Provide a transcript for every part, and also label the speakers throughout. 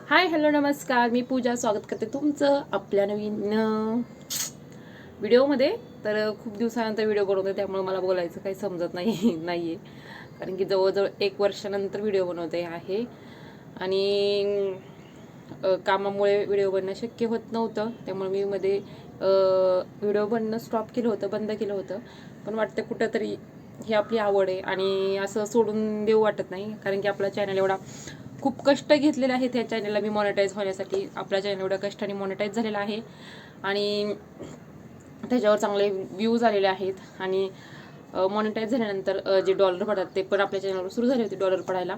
Speaker 1: Hi hello नमस्कार, मी पूजा स्वागत करते तुमचं आपल्या नवीन व्हिडिओमध्ये. तर खूप दिवसानंतर व्हिडिओ बनवते, त्यामुळे मला बोलायचं काही समजत नाहीये कारण की जवळजवळ 1 वर्षानंतर व्हिडिओ बनवते आहे आणि कामामुळे व्हिडिओ बनणं शक्य होत नव्हतं. त्यामुळे मी मध्ये व्हिडिओ बनणं स्टॉप केलं होतं, बंद केलं होतं. पण वाटतं कुठंतरी ही आपली आवड आहे आणि असं सोडून देऊ वाटत नाही, कारण की आपला चॅनल एवढा खूप कष्ट घेतलेले आहेत ह्या चॅनलला मी मॉनिटाईज होण्यासाठी. आपला चॅनल एवढ्या कष्टाने मॉनिटाईज झालेला आहे आणि त्याच्यावर चांगले व्ह्यूज आलेले आहेत आणि मॉनिटाईज झाल्यानंतर जे डॉलर पडतात ते पण आपल्या चॅनलवर सुरू झाले होते डॉलर पडायला.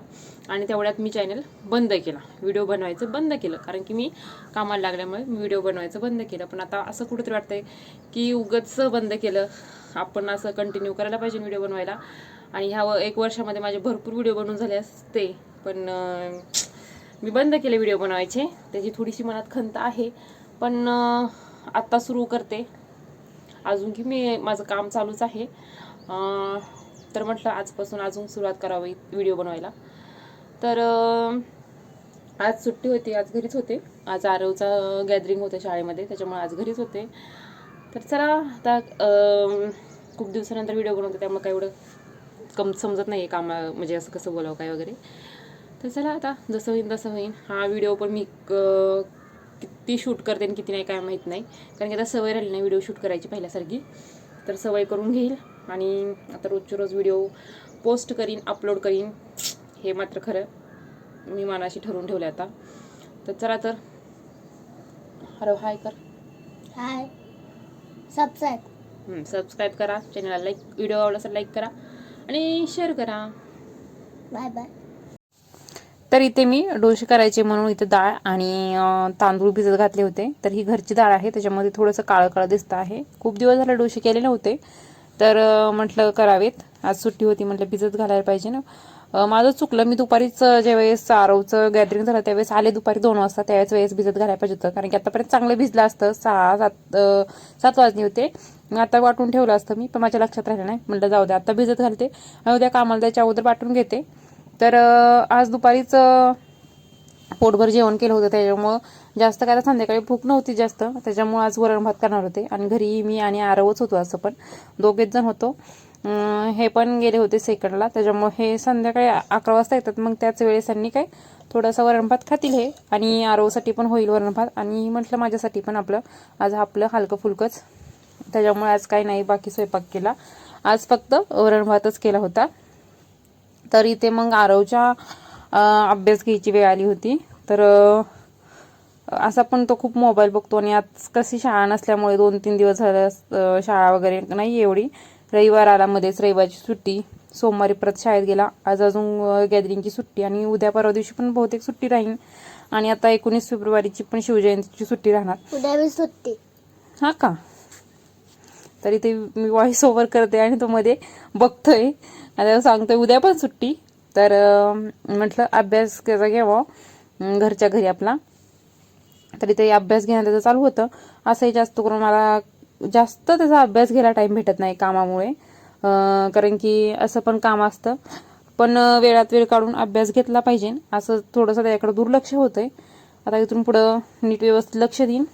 Speaker 1: आणि तेवढ्यात मी चॅनल बंद केला, व्हिडिओ बनवायचं बंद केलं, कारण की मी कामाला लागल्यामुळे मी व्हिडिओ बनवायचं बंद केलं. पण आता असं कुठेतरी वाटतंय की उगाच बंद केलं, आपण असं कंटिन्यू करायला पाहिजे व्हिडिओ बनवायला. आणि ह्या 1 वर्षामध्ये माझे भरपूर व्हिडिओ बनवून झाले असते, पण मी बंद केले व्हिडिओ बनवायचे. त्याची थोडीशी मनात खंत आहे, पण आत्ता सुरू करते. अजून की मी माझं काम चालूच आहे, तर म्हटलं आजपासून अजून सुरुवात करावी व्हिडिओ बनवायला. तर आज सुट्टी होती, आज घरीच होते. आज आरवचा गॅदरिंग होतं शाळेमध्ये, त्याच्यामुळे आज घरीच होते. तर चला आता खूप दिवसानंतर व्हिडिओ बनवते, त्यामुळे काय एवढं समजत नाही आहे कामा, म्हणजे असं कसं बोलावं काय वगैरे. तर चला आता जसं होईन तसं होईन. हा व्हिडिओ पण मी किती शूट करते आणि किती नाही काय माहीत नाही, कारण की आता सवय राहिली नाही व्हिडिओ शूट करायची पहिल्यासारखी. तर सवय करून घेईल आणि आता रोजचे रोज व्हिडिओ पोस्ट करीन, अपलोड करीन, हे मात्र खरं मी मनाशी ठरवून ठेवलं आता. तर चला तर हॅलो हाय कर,
Speaker 2: हाय,
Speaker 1: सबस्क्राईब करा चॅनलला, लाईक, व्हिडिओ आवडला तर लाईक करा आणि शेअर करा.
Speaker 2: Bye bye.
Speaker 1: तर इथे मी डोसे करायचे म्हणून इथे डाळ आणि तांदूळ भिजत घातले होते. तर ही घरची डाळ आहे, त्याच्यामध्ये थोडंसं काळं काळं दिसतं आहे. खूप दिवस झाले डोसे केले नव्हते, तर म्हटलं करावेत. आज सुट्टी होती, म्हटलं भिजत घालायला पाहिजे ना. माझं चुकलं, मी दुपारीच ज्यावेळेस आरवचं गॅदरिंग झालं त्यावेळेस आले दुपारी 2 वाजता, त्यावेळेस वेळेस भिजत घालायला पाहिजे होतं, कारण की आतापर्यंत चांगलं भिजलं असतं. 7 वाजले होते, आता वाटून ठेवलं असतं मी, पण माझ्या लक्षात राहिलं नाही. म्हटलं जाऊ द्या, आता भिजत घालते आणि उद्या कामाला त्याच्या अगोदर वाटून घेते. तर आज दुपारीच पोटभर जेवण केलं होतं, त्याच्यामुळं जास्त काय संध्याकाळी भूक नव्हती जास्त, त्याच्यामुळे आज वरण भात करणार होते. आणि घरी मी आणि आरवच होतो, असं पण 2 जण होतो. हे पण गेले होते सेकंडला, त्याच्यामुळे हे संध्याकाळी 11 वाजता येतात. मग त्याच वेळेस त्यांनी काय थोडासा वरण भात खातील हे, आणि आरवसाठी पण होईल वरण भात, आणि म्हटलं माझ्यासाठी पण आज आपलं हलकं फुलकंच. त्याच्यामुळे आज काही नाही बाकी स्वयंपाक केला, आज फक्त वरण भातच केला होता. तर इथे मग आरवच्या अभ्यास घ्यायची वेळ आली होती. तर असा पण तो खूप मोबाईल बघतो, आणि आज कशी शाळा नसल्यामुळे 2-3 दिवस झालं शाळा वगैरे नाही एवढी. रविवार आला मध्येच, रविवारची सुट्टी, सोमवारी परत शाळेत गेला. आज अजून गॅदरिंगची सुट्टी, आणि उद्या परवा दिवशी पण बहुतेक सुट्टी राहील. आणि आता 19 फेब्रुवारीची पण शिवजयंतीची सुट्टी राहणार.
Speaker 2: उद्या मी सुट्टी.
Speaker 1: हा का? तरी ते मी व्हॉइस ओव्हर करते आणि तो मध्ये बघतोय, आता सांगतोय उद्या पण सुट्टी. तर म्हटलं अभ्यास कसा घ्यावा घरच्या घरी आपला. तरी ते अभ्यास घेणं त्याचं चालू होतं. असंही जास्त करून मला जास्त त्याचा अभ्यास घ्यायला टाइम भेटत नाही कामामुळे, कारण की असं पण काम असतं. पण वेळात वेळ काढून अभ्यास घेतला पाहिजे, असं थोडंसं त्याच्याकडे दुर्लक्ष होतंय. आता इथून पुढं नीट व्यवस्थित लक्ष देईन,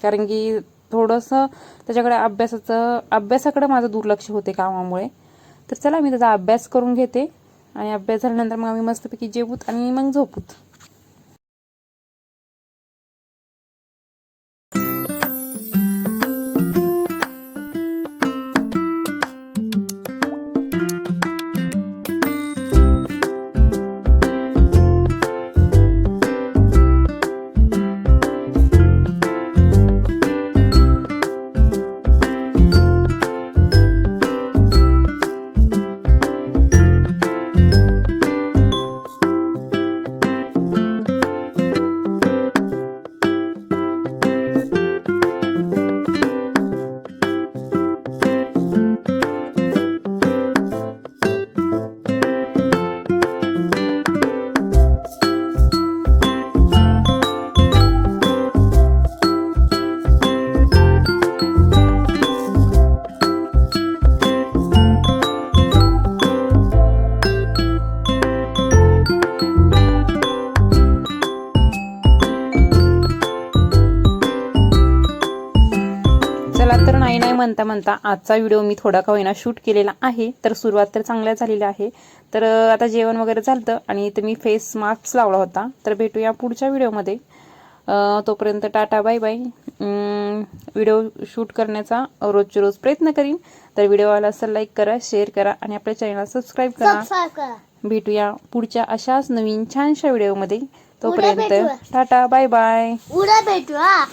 Speaker 1: कारण की थोडंसं त्याच्याकडे अभ्यासाकडे माझं दुर्लक्ष होते कामामुळे. तर चला मी त्याचा अभ्यास करून घेते, आणि अभ्यास झाल्यानंतर मग आम्ही मस्तपैकी जेवूत आणि मग झोपूत. तर नाही नाही म्हणता म्हणता आजचा व्हिडिओ मी थोडा का होईना शूट केलेला आहे. तर सुरुवात तर चांगल्या झालेली आहे. तर आता जेवण वगैरे झालं आणि इथं मी फेस मास्क लावला होता. तर भेटूया पुढच्या व्हिडिओमध्ये. तोपर्यंत tata bye bye. Video shoot करण्याचा रोजचे रोज प्रयत्न करीन. तर व्हिडिओ आला असेल लाईक करा, शेअर करा आणि आपल्या चॅनलला सबस्क्राईब करा.
Speaker 2: सबस्क्राईब करा.
Speaker 1: भेटूया पुढच्या अशाच नवीन छानशा व्हिडिओमध्ये.
Speaker 2: उद्या
Speaker 1: तोपर्यंत
Speaker 2: भेटूया.
Speaker 1: Tata bye bye.
Speaker 2: उद्या भेटू हा.